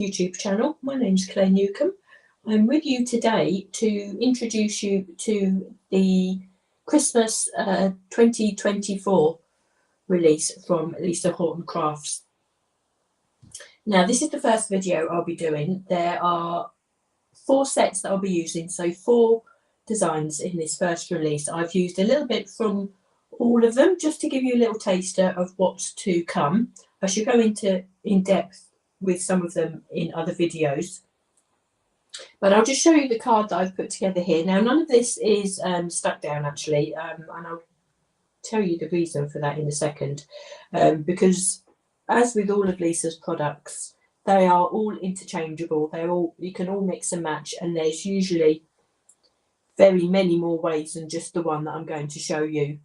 YouTube channel. My name's Claire Newcomb. I'm with you today to introduce you to the Christmas 2024 release from Lisa Horton Crafts. Now, this is the first video I'll be doing. There are 4 sets that I'll be using, so 4 designs in this first release. I've used a little bit from all of them just to give you a little taster of what's to come. I should go into in depth with some of them in other videos, but I'll just show you the card that I've put together here. Now, none of this is stuck down actually, and I'll tell you the reason for that in a second, because as with all of Lisa's products, they are all interchangeable. You can all mix and match, and there's usually very many more ways than just the one that I'm going to show you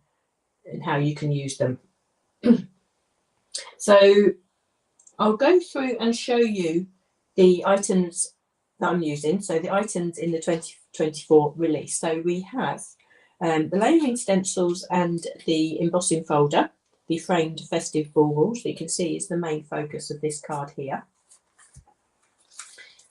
and how you can use them. So I'll go through and show you the items that I'm using. So the items in the 2024 release. So we have the layering stencils and the embossing folder, the framed festive baubles that you can see is the main focus of this card here.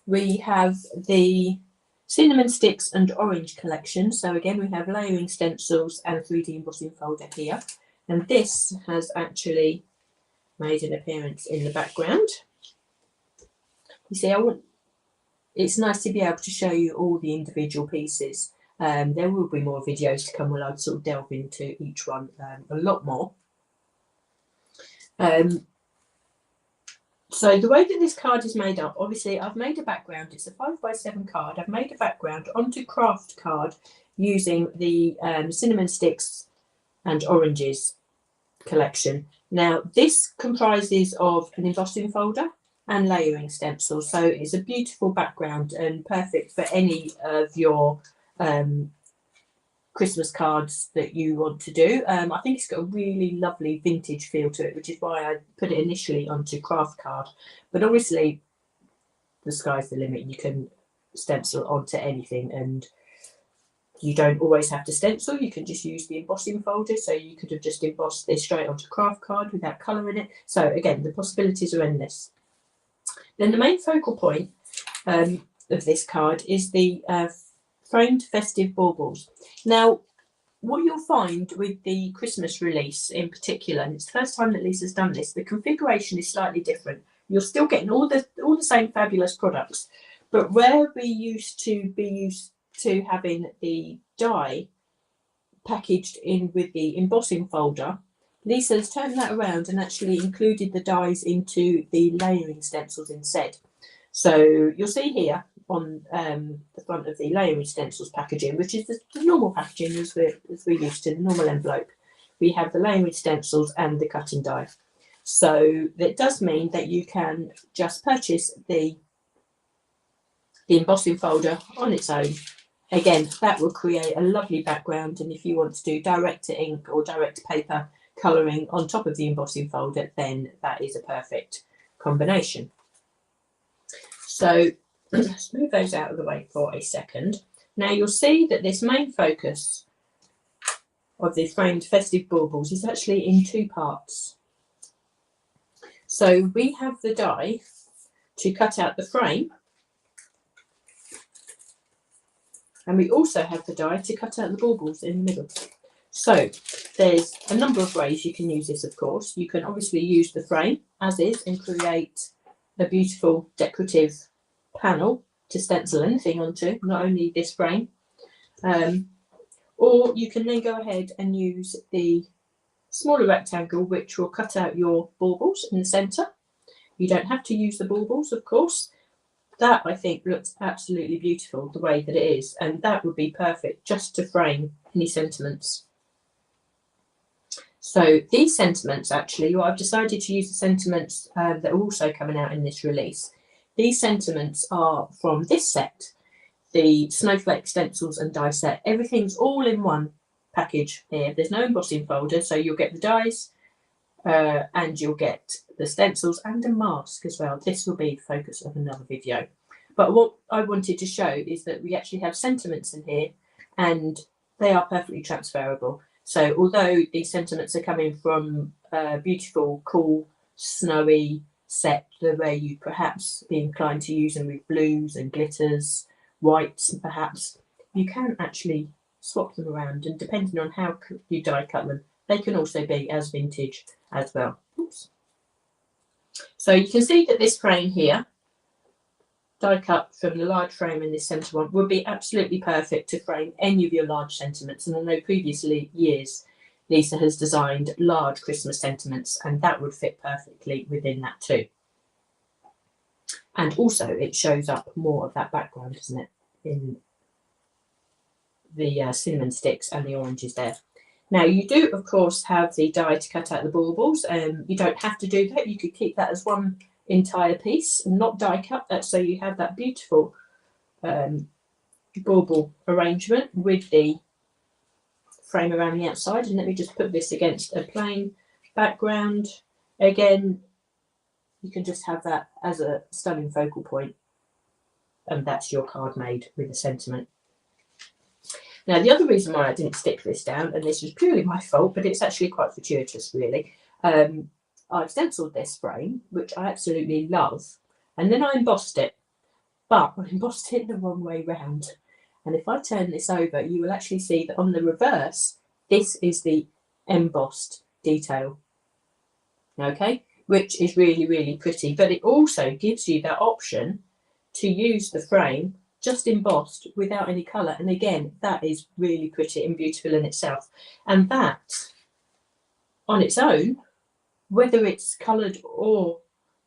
We have the cinnamon sticks and orange collection. So again, we have layering stencils and 3D embossing folder here. And this has actually made an appearance in the background. You see, it's nice to be able to show you all the individual pieces. There will be more videos to come where I'll sort of delve into each one a lot more. So the way that this card is made up, obviously I've made a background. It's a 5x7 card. I've made a background onto craft card using the cinnamon sticks and oranges collection. Now, this comprises of an embossing folder and layering stencils, so it's a beautiful background and perfect for any of your Christmas cards that you want to do. I think it's got a really lovely vintage feel to it, which is why I put it initially onto craft card. But obviously, the sky's the limit. You can stencil onto anything, and you don't always have to stencil. You can just use the embossing folder. So you could have just embossed this straight onto craft card without colour in it. So again, the possibilities are endless. Then the main focal point of this card is the framed festive baubles. Now, what you'll find with the Christmas release in particular, and it's the first time that Lisa's done this, the configuration is slightly different. You're still getting all the same fabulous products, but where we used to having the die packaged in with the embossing folder, Lisa's turned that around and actually included the dies into the layering stencils instead. So you'll see here on the front of the layering stencils packaging, which is the normal packaging as we're used to, the normal envelope, we have the layering stencils and the cutting die. So that does mean that you can just purchase the embossing folder on its own. Again, that will create a lovely background, and if you want to do direct to ink or direct to paper colouring on top of the embossing folder, then that is a perfect combination. So let's move those out of the way for a second. Now you'll see that this main focus of the framed festive baubles is actually in 2 parts. So we have the die to cut out the frame, and we also have the die to cut out the baubles in the middle. So there's a number of ways you can use this, of course. You can obviously use the frame as is and create a beautiful decorative panel to stencil anything onto, not only this frame. Or you can then go ahead and use the smaller rectangle, which will cut out your baubles in the centre. You don't have to use the baubles, of course. That, I think, looks absolutely beautiful the way that it is, and that would be perfect just to frame any sentiments. So these sentiments, actually, well, I've decided to use the sentiments that are also coming out in this release. These sentiments are from this set, the snowflake stencils and die set. Everything's all in one package here. There's no embossing folder, so you'll get the dies and you'll get the stencils and a mask as well. This will be the focus of another video. But what I wanted to show is that we actually have sentiments in here, and they are perfectly transferable. So although these sentiments are coming from beautiful, cool, snowy set where you perhaps be inclined to use them with blues and glitters, whites perhaps, you can actually swap them around, and depending on how you die cut them, they can also be as vintage as well. Oops. So you can see that this frame here, die cut from the large frame in this centre one, would be absolutely perfect to frame any of your large sentiments. And I know previously years Lisa has designed large Christmas sentiments, and that would fit perfectly within that too. And also it shows up more of that background, doesn't it, in the cinnamon sticks and the oranges there. Now you do of course have the die to cut out the baubles. You don't have to do that. You could keep that as one entire piece and not die cut that, so you have that beautiful bauble arrangement with the frame around the outside. And let me just put this against a plain background. Again, you can just have that as a stunning focal point, and that's your card made with a sentiment. Now the other reason why I didn't stick this down, and this was purely my fault, but it's actually quite fortuitous really, I've stenciled this frame, which I absolutely love, and then I embossed it, but I embossed it the wrong way round. And if I turn this over, you will actually see that on the reverse, this is the embossed detail, okay, which is really, really pretty. But it also gives you that option to use the frame just embossed without any colour. And again, that is really pretty and beautiful in itself. And that, on its own, whether it's coloured or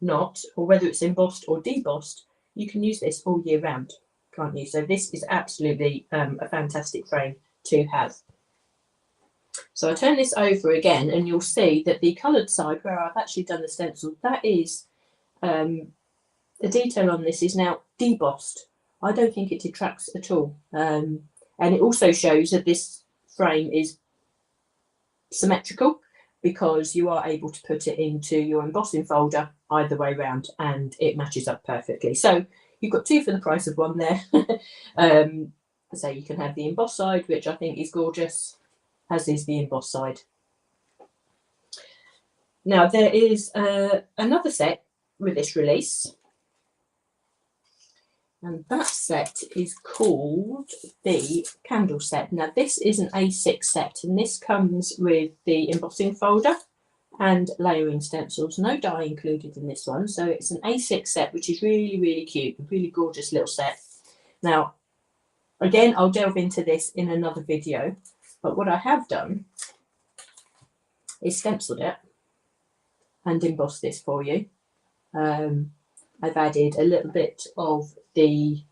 not, or whether it's embossed or debossed, you can use this all year round, can't you? So this is absolutely a fantastic frame to have. So I turn this over again, and you'll see that the coloured side where I've actually done the stencil, that is the detail on this is now debossed. I don't think it detracts at all. And it also shows that this frame is symmetrical, because you are able to put it into your embossing folder either way round and it matches up perfectly. So you've got two for the price of one there. So you can have the embossed side, which I think is gorgeous, as is the embossed side. Now there is another set with this release, and that set is called the candle set. Now this is an A6 set, and this comes with the embossing folder and layering stencils. No die included in this one, so it's an A6 set, which is really, really cute, a really gorgeous little set. Now again, I'll delve into this in another video, but what I have done is stenciled it and embossed this for you. I've added a little bit of the,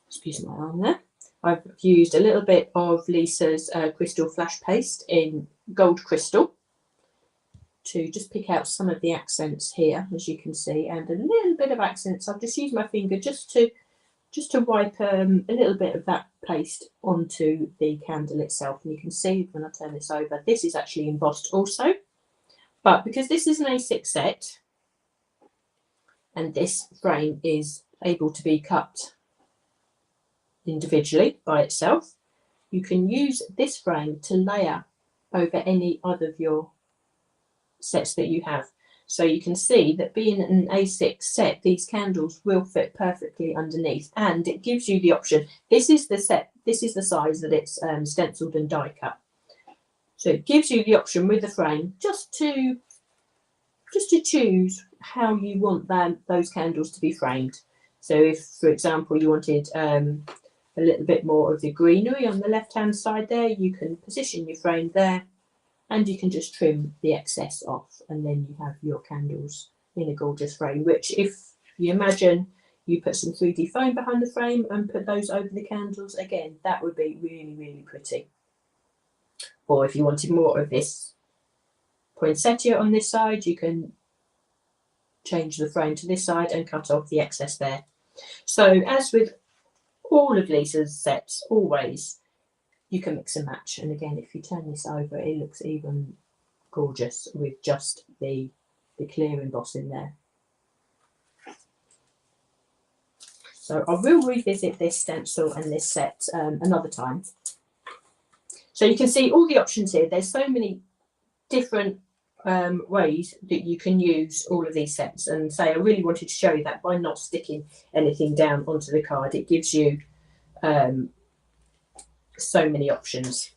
excuse my arm there, I've used a little bit of Lisa's crystal flash paste in gold crystal to just pick out some of the accents here, as you can see, and a little bit of accents. I've just used my finger just to wipe a little bit of that paste onto the candle itself. And you can see when I turn this over, this is actually embossed also, but because this is an A6 set, and this frame is able to be cut individually by itself, you can use this frame to layer over any other of your sets that you have. So you can see that being an A6 set, these candles will fit perfectly underneath, and it gives you the option. This is the set, this is the size that it's stenciled and die cut. So it gives you the option with the frame just to choose how you want those candles to be framed. So if, for example, you wanted a little bit more of the greenery on the left-hand side there, you can position your frame there, and you can just trim the excess off, and then you have your candles in a gorgeous frame, which, if you imagine you put some 3D foam behind the frame and put those over the candles, again, that would be really, really pretty. Or if you wanted more of this poinsettia on this side, you can change the frame to this side and cut off the excess there. So as with all of Lisa's sets, always, you can mix and match. And again, if you turn this over, it looks even gorgeous with just the clear embossing there. So I will revisit this stencil and this set another time. So you can see all the options here. There's so many different ways that you can use all of these sets, and say I really wanted to show you that by not sticking anything down onto the card, it gives you so many options.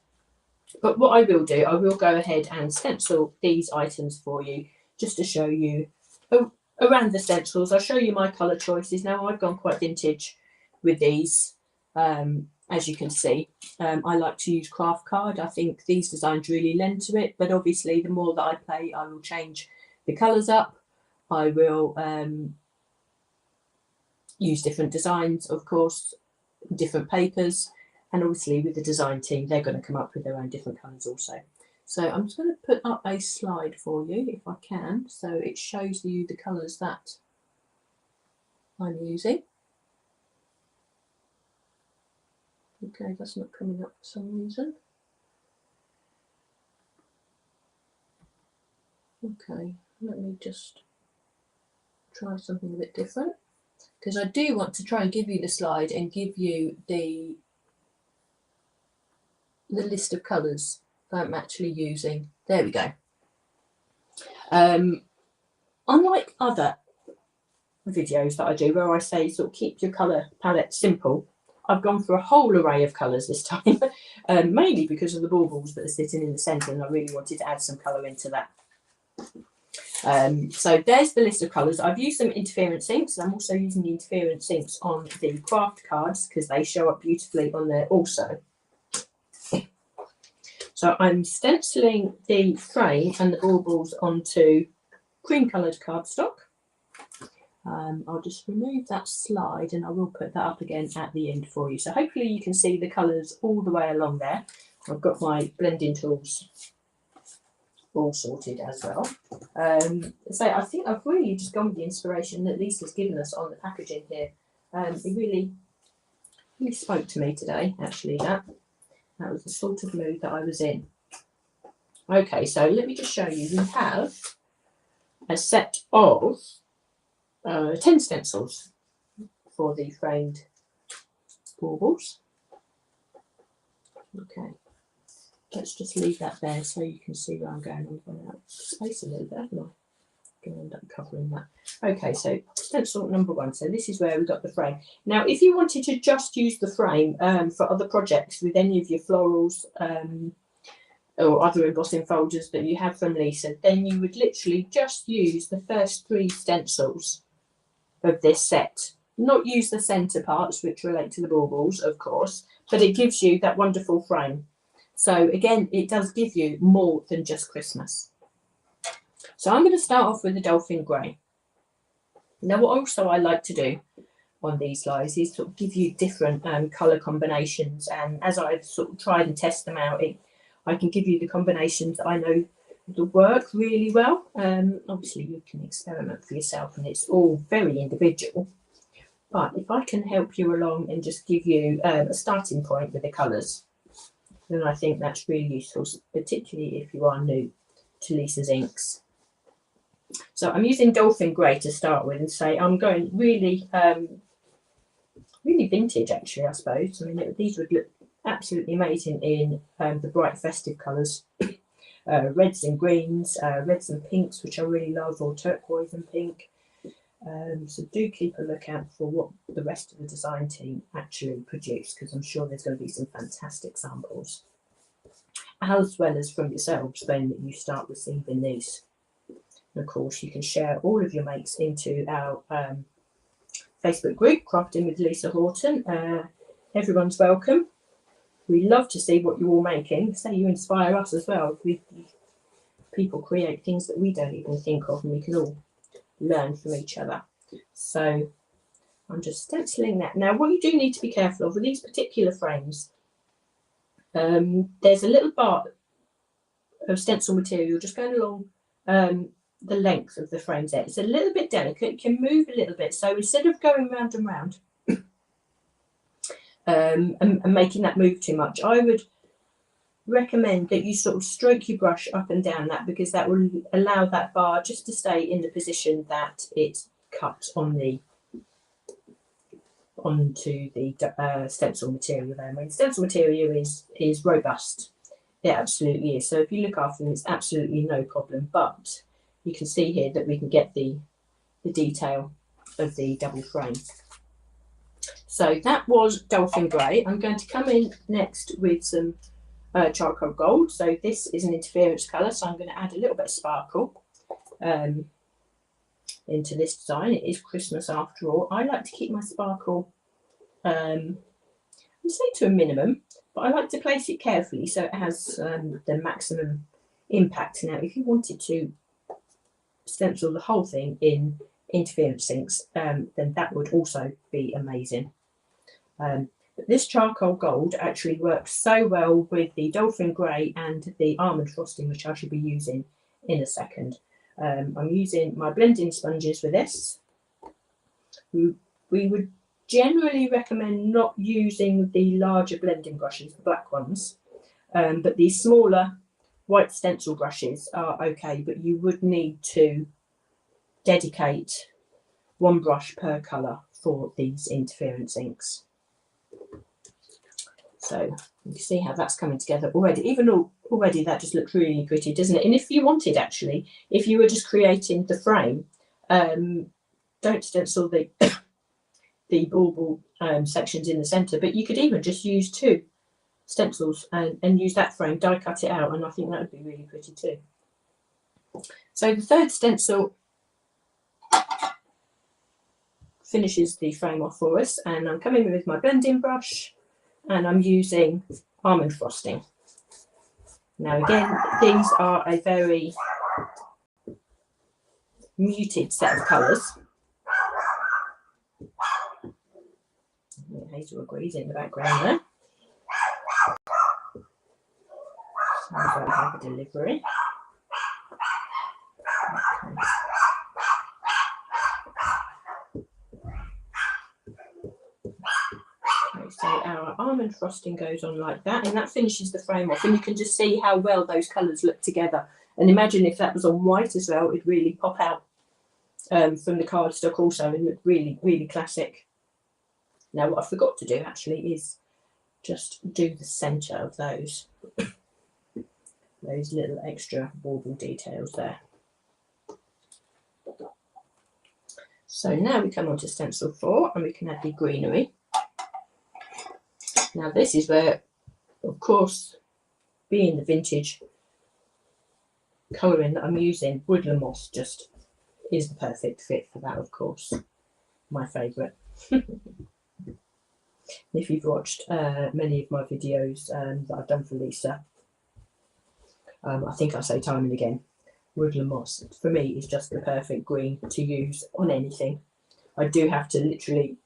But what I will do, I will go ahead and stencil these items for you just to show you around the stencils. I'll show you my colour choices. Now I've gone quite vintage with these, as you can see. I like to use craft card. I think these designs really lend to it, but obviously the more that I play, I will change the colours up. I will use different designs, of course, different papers, and obviously with the design team, they're going to come up with their own different colours also. So I'm just going to put up a slide for you if I can, so it shows you the colours that I'm using. Okay, that's not coming up for some reason. Okay, let me just try something a bit different, because I do want to try and give you the slide and give you the list of colours that I'm actually using. There we go. Unlike other videos that I do where I say sort of keep your colour palette simple, I've gone for a whole array of colours this time, mainly because of the baubles that are sitting in the centre, and I really wanted to add some colour into that. So there's the list of colours. I've used some interference inks, and I'm also using the interference inks on the craft cards because they show up beautifully on there also. So I'm stenciling the frame and the baubles onto cream coloured cardstock. I'll just remove that slide and I will put that up again at the end for you. So hopefully you can see the colours all the way along there. I've got my blending tools all sorted as well. So I think I've really just gone with the inspiration that Lisa's given us on the packaging here. It really spoke to me today, actually, that was the sort of mood that I was in. Okay, so let me just show you. We have a set of 10 stencils for the framed baubles. Okay, let's just leave that there so you can see where I'm going. I'm going out of space a little bit, haven't I? Going to end up covering that. Okay, so stencil number 1. So this is where we've got the frame. Now, if you wanted to just use the frame for other projects with any of your florals or other embossing folders that you have from Lisa, then you would literally just use the first 3 stencils of this set. Not use the centre parts, which relate to the baubles, of course, but it gives you that wonderful frame. So again, it does give you more than just Christmas. So I'm going to start off with the Dolphin Grey. Now, what also I like to do on these slides is sort of give you different colour combinations, and as I've sort of tried and test them out, I can give you the combinations that I know that work really well. Obviously, you can experiment for yourself, and it's all very individual. But if I can help you along and just give you a starting point with the colours, then I think that's really useful, particularly if you are new to Lisa's inks. So I'm using Dolphin Grey to start with, and say I'm going really, really vintage actually, I suppose. I mean, these would look absolutely amazing in the bright festive colours, reds and greens, reds and pinks, which I really love, or turquoise and pink. So do keep a lookout for what the rest of the design team actually produce, because I'm sure there's going to be some fantastic samples, as well as from yourselves when you start receiving these. And of course, you can share all of your makes into our Facebook group, Crafting with Lisa Horton. Everyone's welcome. We love to see what you're all making. Say you inspire us as well. People create things that we don't even think of, and we can all learn from each other. So I'm just stenciling that. Now, what you do need to be careful of with these particular frames, there's a little bar of stencil material just going along the length of the frames there. It's a little bit delicate, it can move a little bit. So instead of going round and round and making that move too much, I would recommend that you sort of stroke your brush up and down that, because that will allow that bar just to stay in the position that it's cut on onto the stencil material there. I mean, stencil material is robust. It absolutely is. So if you look after them, it's absolutely no problem. But you can see here that we can get the detail of the double frame. So that was Dolphin Grey. I'm going to come in next with some charcoal gold. So this is an interference colour, so I'm going to add a little bit of sparkle into this design. It is Christmas after all. I like to keep my sparkle, I'd say to a minimum, but I like to place it carefully so it has the maximum impact. Now, if you wanted to stencil the whole thing in interference inks, then that would also be amazing. But this charcoal gold actually works so well with the Dolphin Grey and the almond frosting, which I should be using in a second. I'm using my blending sponges for this. We would generally recommend not using the larger blending brushes, the black ones, but these smaller white stencil brushes are okay, but you would need to dedicate one brush per colour for these interference inks. So you can see how that's coming together already. Even already that just looks really pretty, doesn't it? And if you wanted, actually, if you were just creating the frame, don't stencil the the bauble sections in the centre, but you could even just use 2 stencils and use that frame, die cut it out, and I think that would be really pretty too. So the third stencil finishes the frame off for us, and I'm coming in with my blending brush and I'm using almond frosting. Now again, these are a very muted set of colours. Hazel agrees in the background there. So I don't have a delivery. Okay, so our almond frosting goes on like that, and that finishes the frame off, and you can just see how well those colours look together. And imagine if that was on white as well, it'd really pop out from the cardstock also and look really, really classic. Now what I forgot to do actually is just do the centre of those little extra bauble details there. So now we come on to stencil 4 and we can add the greenery. Now this is where, of course, being the vintage colouring that I'm using, woodland moss just is the perfect fit for that, of course. My favourite. If you've watched many of my videos that I've done for Lisa, I think I say time and again, woodland moss for me is just the perfect green to use on anything. I do have to literally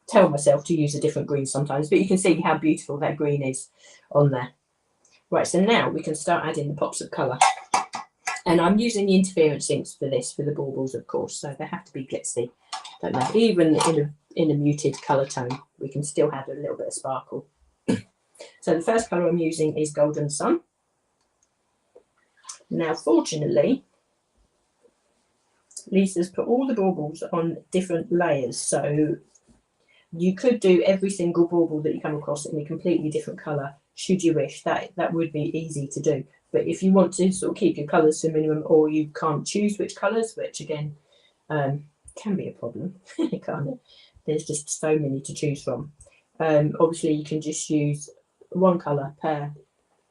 tell myself to use a different green sometimes, but you can see how beautiful that green is on there. Right, so now we can start adding the pops of colour. And I'm using the interference inks for this, for the baubles, of course, so they have to be glitzy, don't they? Even in a muted colour tone, we can still have a little bit of sparkle. So the first colour I'm using is Golden Sun. Now, fortunately, Lisa's put all the baubles on different layers, so you could do every single bauble that you come across in a completely different colour, should you wish. That would be easy to do. But if you want to sort of keep your colours to a minimum, or you can't choose which colours, which again can be a problem, can't it? There's just so many to choose from. Obviously, you can just use one colour per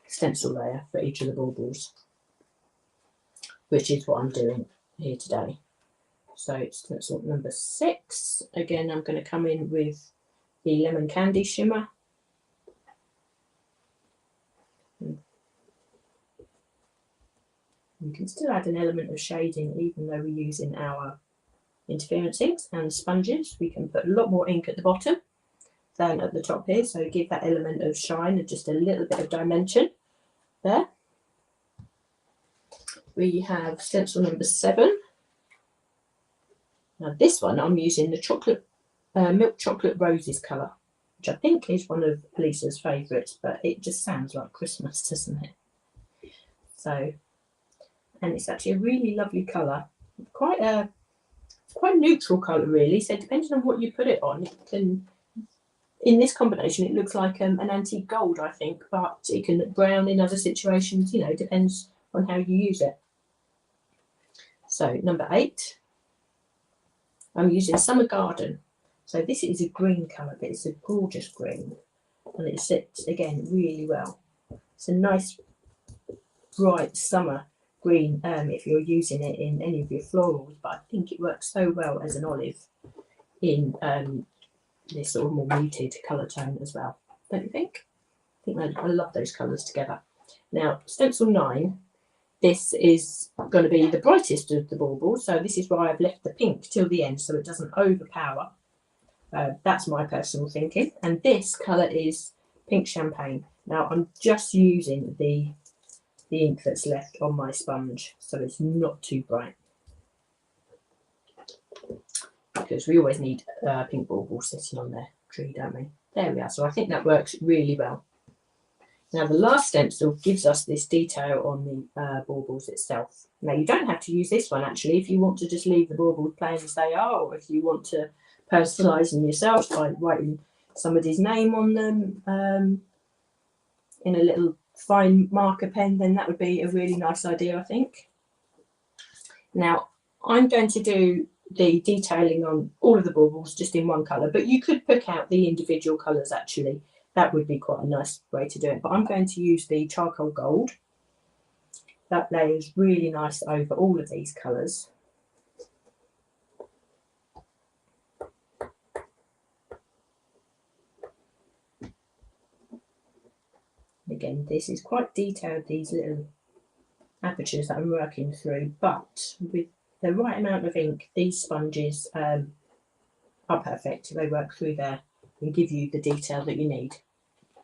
stencil layer for each of the baubles, which is what I'm doing here today. So it's stencil number 6. Again, I'm going to come in with the Lemon Candy shimmer. You can still add an element of shading even though we're using our interference inks and sponges. We can put a lot more ink at the bottom than at the top here, so give that element of shine and just a little bit of dimension there. We have stencil number 7. Now this one I'm using the chocolate milk chocolate roses colour, which I think is one of Lisa's favourites, but it just sounds like Christmas, doesn't it? So, and it's actually a really lovely colour, quite neutral colour really. So depending on what you put it on, it can in this combination, it looks like an antique gold, I think, but it can look brown in other situations, you know, depends on how you use it. So number 8, I'm using Summer Garden. So this is a green colour, but it's a gorgeous green, and it sits again really well. It's a nice bright summer green if you're using it in any of your florals, but I think it works so well as an olive in this sort of more muted colour tone as well, don't you think? I think I love those colours together. Now, stencil 9, this is going to be the brightest of the baubles, so this is why I've left the pink till the end so it doesn't overpower. That's my personal thinking. And this colour is Pink Champagne. Now, I'm just using the ink that's left on my sponge, so it's not too bright, because we always need pink baubles sitting on their tree, don't we? There we are. So I think that works really well. Now the last stencil gives us this detail on the baubles itself. Now you don't have to use this one actually if you want to just leave the baubles plain as they are, or if you want to personalise them yourself by writing somebody's name on them in a little fine marker pen, then that would be a really nice idea, I think. Now I'm going to do the detailing on all of the baubles just in one colour, but you could pick out the individual colours actually. That would be quite a nice way to do it. But I'm going to use the charcoal gold. That lays really nice over all of these colours. Again, this is quite detailed, these little apertures that I'm working through, but with the right amount of ink, these sponges are perfect. They work through there and give you the detail that you need.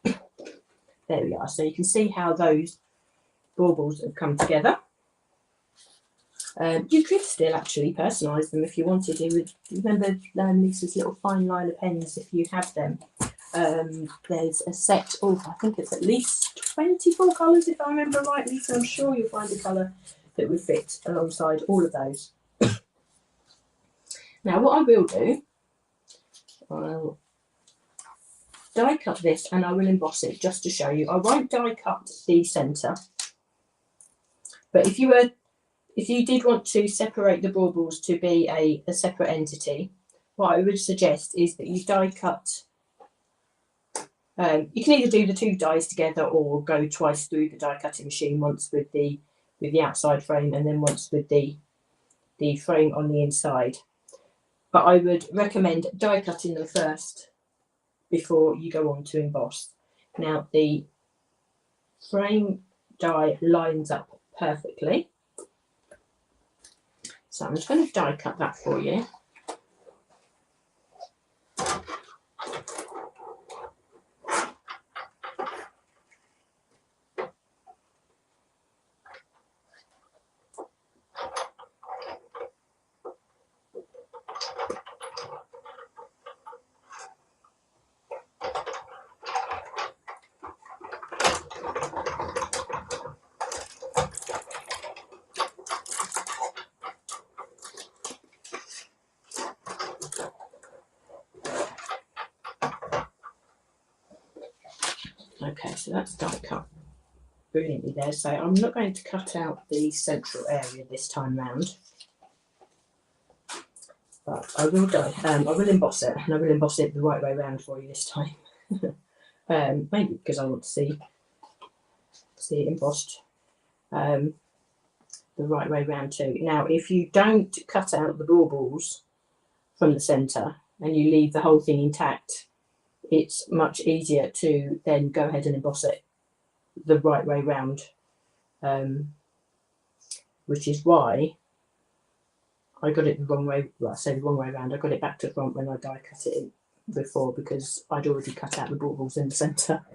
There we are. So you can see how those baubles have come together. You could still actually personalise them if you wanted. Remember Lisa's little fine liner pens, if you have them. There's a set of, I think it's at least 24 colours if I remember rightly, so I'm sure you'll find a colour that would fit alongside all of those. Now what I will do, I'll die cut this and I will emboss it just to show you. I won't die cut the centre, but if you did want to separate the baubles to be a separate entity, what I would suggest is that you die cut. You can either do the 2 dies together or go twice through the die cutting machine, once with the outside frame and then once with the frame on the inside. But I would recommend die cutting them first before you go on to emboss. Now the frame die lines up perfectly, so I'm just going to die cut that for you. Okay, so that's die cut brilliantly there. So I'm not going to cut out the central area this time round, but I will I will emboss it, and I will emboss it the right way around for you this time. Maybe because I want to see it embossed the right way round too. Now, if you don't cut out the baubles from the centre and you leave the whole thing intact, it's much easier to then go ahead and emboss it the right way round, which is why I got it the wrong way. Well, I say the wrong way around. I got it back to front when I die cut it in before, because I'd already cut out the baubles in the centre.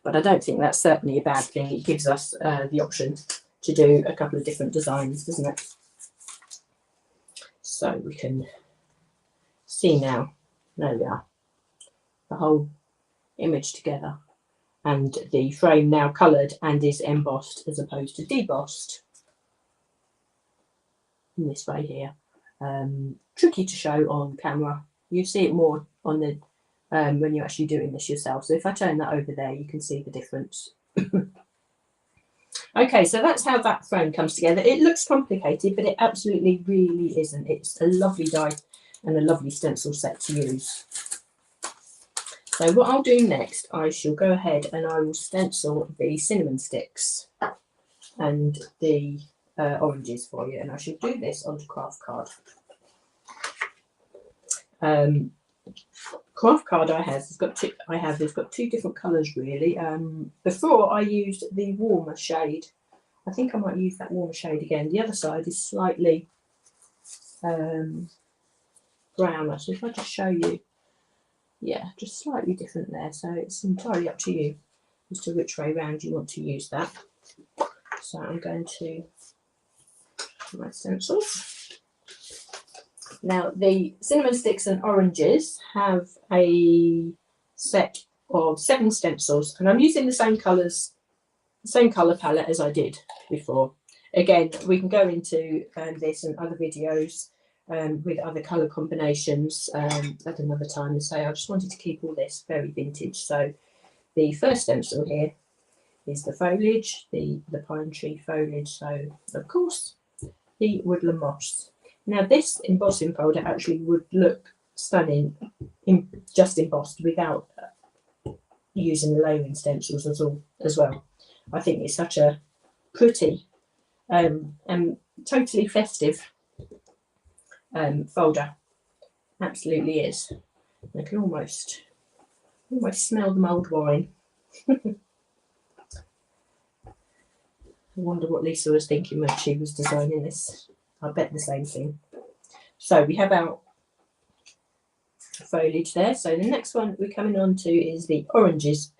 But I don't think that's certainly a bad thing. It gives us the option to do a couple of different designs, doesn't it? So we can see now, there we are, the whole image together. and the frame now coloured and is embossed as opposed to debossed in this way here. Tricky to show on camera. You see it more on the when you're actually doing this yourself. So if I turn that over there, you can see the difference. Okay, so that's how that frame comes together. It looks complicated, but it absolutely really isn't. It's a lovely die and a lovely stencil set to use. So what I'll do next, I shall go ahead and I will stencil the cinnamon sticks and the oranges for you, and I shall do this onto craft card. Craft card it's got two different colours really. Before I used the warmer shade. I think I might use that warmer shade again. The other side is slightly browner. So if I just show you, yeah, just slightly different there. So it's entirely up to you as to which way round you want to use that. So I'm going to my stencils. Now the cinnamon sticks and oranges have a set of 7 stencils, and I'm using the same colours, the same colour palette as I did before. Again, we can go into this and other videos with other colour combinations at another time. And so I just wanted to keep all this very vintage. So the first stencil here is the foliage, the pine tree foliage. So of course the woodland moss. Now this embossing folder actually would look stunning just embossed without using the layering stencils as well. I think it's such a pretty and totally festive folder. Absolutely is. I can almost smell the mulled wine. I wonder what Lisa was thinking when she was designing this. I bet the same thing. So we have our foliage there. So the next one we're coming on to is the oranges.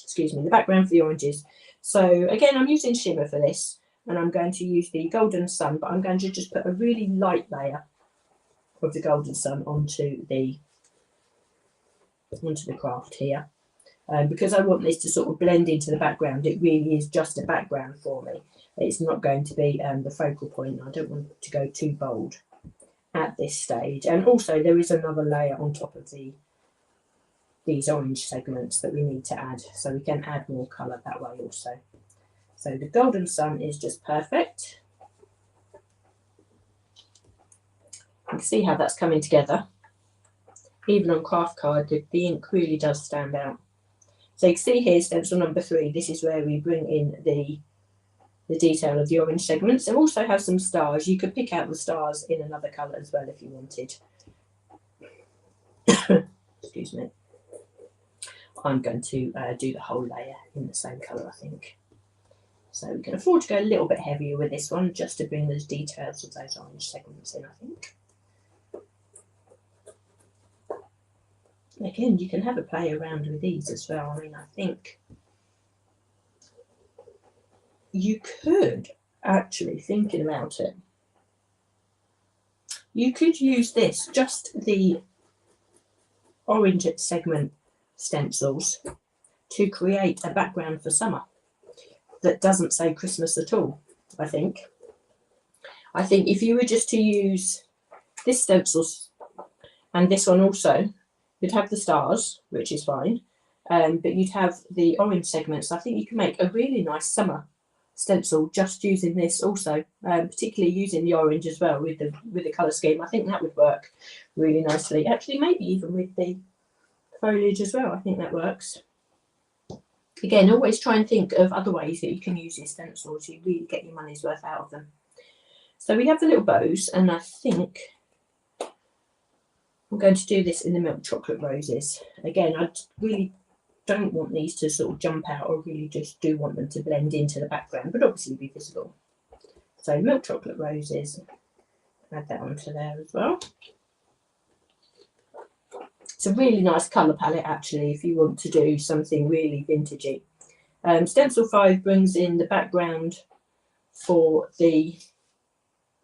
Excuse me, the background for the oranges. So again, I'm using shimmer for this, and I'm going to use the Golden Sun, but I'm going to just put a really light layer of the Golden Sun onto the craft here. Because I want this to sort of blend into the background, it really is just a background for me. It's not going to be the focal point. I don't want it to go too bold at this stage. And also there is another layer on top of these orange segments that we need to add, so we can add more colour that way also. So the Golden Sun is just perfect. You can see how that's coming together. Even on craft card, the ink really does stand out. So you can see here, stencil number 3, this is where we bring in the detail of the orange segments, and also have some stars. You could pick out the stars in another colour as well if you wanted. Excuse me. I'm going to do the whole layer in the same colour, I think. So we can afford to go a little bit heavier with this one, just to bring those details of those orange segments in, I think. Again, you can have a play around with these as well. I mean, I think you could actually, thinking about it, you could use this, just the orange segment stencils, to create a background for summer that doesn't say Christmas at all. I think if you were just to use this stencil and this one also, you'd have the stars, which is fine, but you'd have the orange segments. I think you can make a really nice summer stencil just using this also, particularly using the orange as well with the colour scheme. I think that would work really nicely. Actually, maybe even with the foliage as well. I think that works. Again, always try and think of other ways that you can use these stencils. You really get your money's worth out of them. So we have the little bows, and I think I'm going to do this in the milk chocolate roses. Again, I really don't want these to sort of jump out. I really just do want them to blend into the background, but obviously be visible. So milk chocolate roses, add that onto there as well. It's a really nice colour palette actually if you want to do something really vintagey. Stencil 5 brings in the background for the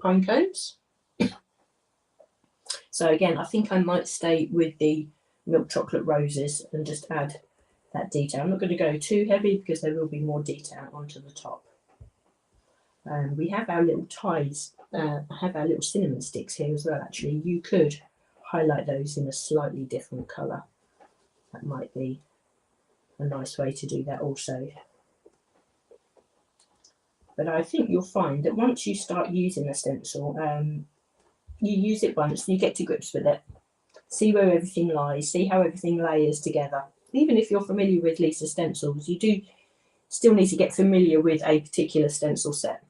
pine cones. So again, I think I might stay with the milk chocolate roses and just add that detail. I'm not going to go too heavy because there will be more detail onto the top. We have our little ties, I have our little cinnamon sticks here as well. Actually, you could highlight those in a slightly different colour. That might be a nice way to do that also. But I think you'll find that once you start using a stencil, you use it once and you get to grips with it. See where everything lies, see how everything layers together. Even if you're familiar with Lisa stencils, you do still need to get familiar with a particular stencil set.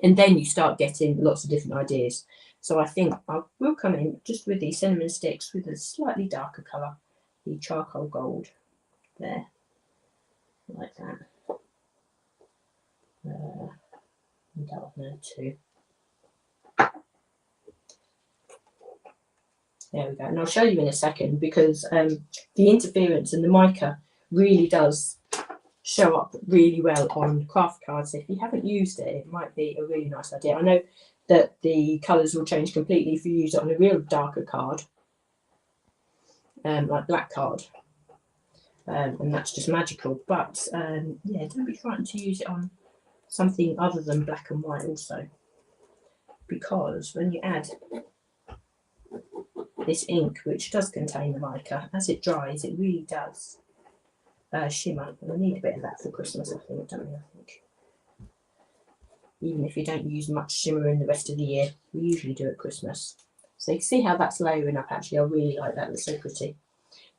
And then you start getting lots of different ideas. So I think I will come in just with these cinnamon sticks with a slightly darker colour, the charcoal gold there, like that. And that one there too. There we go. And I'll show you in a second because the interference and the mica really does show up really well on craft cards. If you haven't used it, it might be a really nice idea. I know that the colours will change completely if you use it on a real darker card, like black card, and that's just magical. But yeah, don't be frightened to use it on something other than black and white also, because when you add this ink, which does contain the mica, as it dries, it really does shimmer. And I need a bit of that for Christmas, I think, don't we? I think. Even if you don't use much shimmer in the rest of the year, we usually do at Christmas. So you can see how that's layering up. Actually, I really like that. It's so pretty.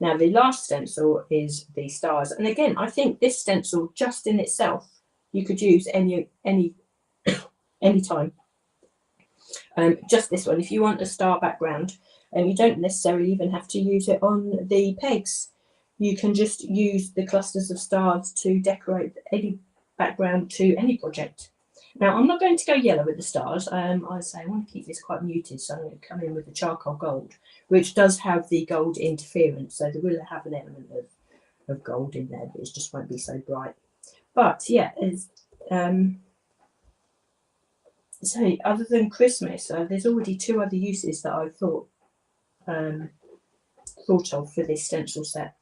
Now, the last stencil is the stars. And again, I think this stencil, just in itself, you could use any time. Just this one. If you want a star background, and you don't necessarily even have to use it on the pegs. You can just use the clusters of stars to decorate any background to any project. Now, I'm not going to go yellow with the stars. I say I want to keep this quite muted, so I'm going to come in with the charcoal gold, which does have the gold interference, so there will have an element of gold in there, but it just won't be so bright. But yeah, it's, so other than Christmas, there's already two other uses that I've thought of for this stencil set.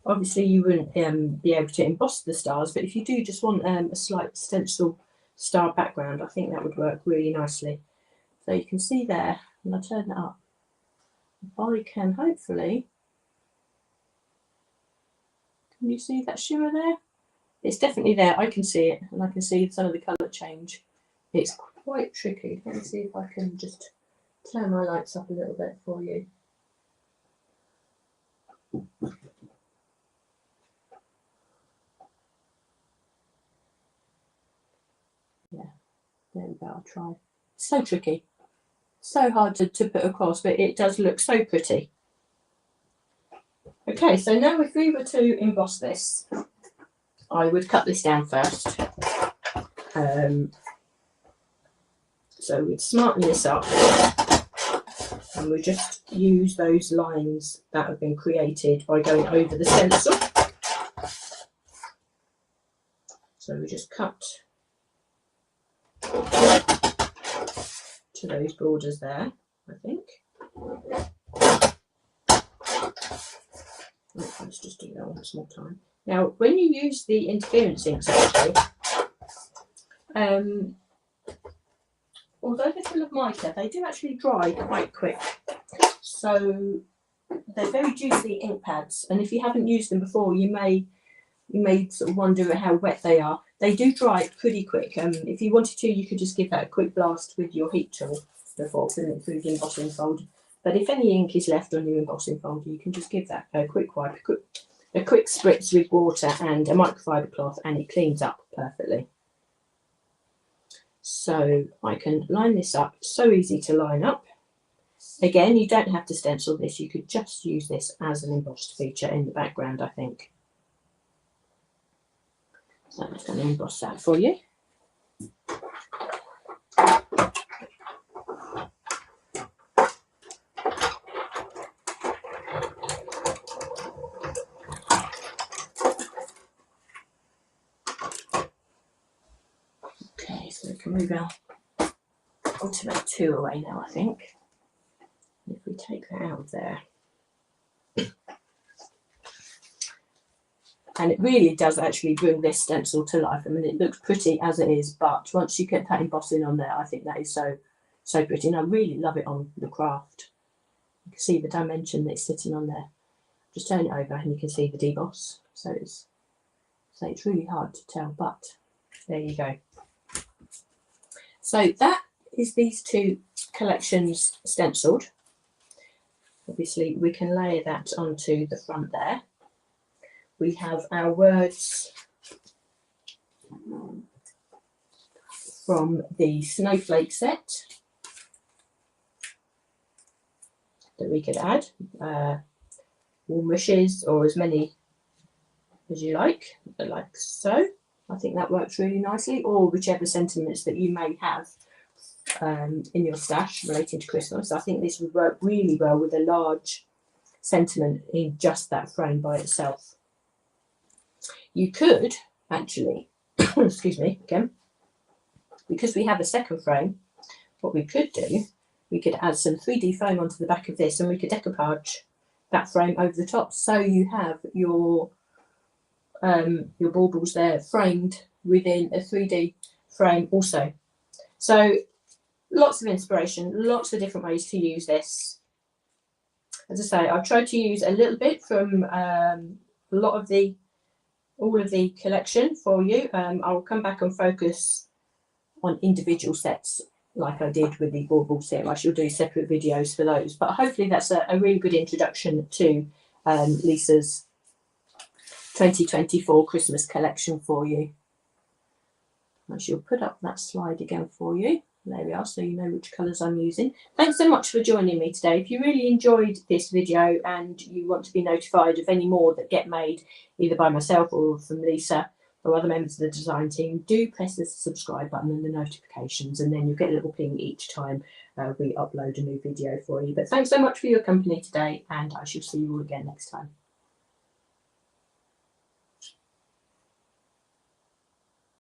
Obviously, you wouldn't be able to emboss the stars, but if you do just want a slight stencil star background, I think that would work really nicely. So you can see there, and I'll turn that up. If I can hopefully, can you see that shimmer there? It's definitely there. I can see it, and I can see some of the colour change. It's quite tricky. Let me see if I can just turn my lights up a little bit for you. Yeah, there we go. I'll try. So tricky, so hard to put across, but it does look so pretty. Okay, so now if we were to emboss this, I would cut this down first. So we'd smarten this up, and we just use those lines that have been created by going over the stencil. So we just cut to those borders there, I think. Let's just do that one more time. Now, when you use the interference inks, actually, although they're full of mica, they do actually dry quite quick. So they're very juicy ink pads, and if you haven't used them before, you may sort of wonder how wet they are. They do dry pretty quick. If you wanted to, you could just give that a quick blast with your heat tool before putting it through the embossing folder. But if any ink is left on your embossing folder, you can just give that a quick wipe, a quick spritz with water and a microfiber cloth, and it cleans up perfectly. So I can line this up. So easy to line up. Again, you don't have to stencil this. You could just use this as an embossed feature in the background, I think. So I'm just going to emboss that for you. Okay, so we can move our ultimate 2 away now, I think. If we take that out of there, And it really does actually bring this stencil to life. I mean, it looks pretty as it is, but once you get that embossing on there, I think that is so pretty. And I really love it on the craft. You can see the dimension that's sitting on there. Just turn it over and you can see the deboss. So it's really hard to tell, but there you go. So that is these two collections stenciled. Obviously, we can layer that onto the front there. We have our words from the snowflake set that we could add, warm wishes, or as many as you like so. I think that works really nicely, or whichever sentiments that you may have in your stash relating to Christmas. I think this would work really well with a large sentiment in just that frame by itself. You could actually, excuse me again, because we have a second frame, what we could do, we could add some 3D foam onto the back of this and we could decoupage that frame over the top. So you have your baubles there framed within a 3D frame also. So lots of inspiration, lots of different ways to use this. As I say, I've tried to use a little bit from all of the collection for you. I'll come back and focus on individual sets like I did with the bauble set. I shall do separate videos for those, but hopefully that's a really good introduction to Lisa's 2024 Christmas collection for you. I shall put up that slide again for you. There we are, so you know which colours I'm using. Thanks so much for joining me today. If you really enjoyed this video and you want to be notified of any more that get made either by myself or from Lisa or other members of the design team, do press the subscribe button and the notifications, and then you'll get a little ping each time we upload a new video for you. But thanks so much for your company today, and I shall see you all again next time.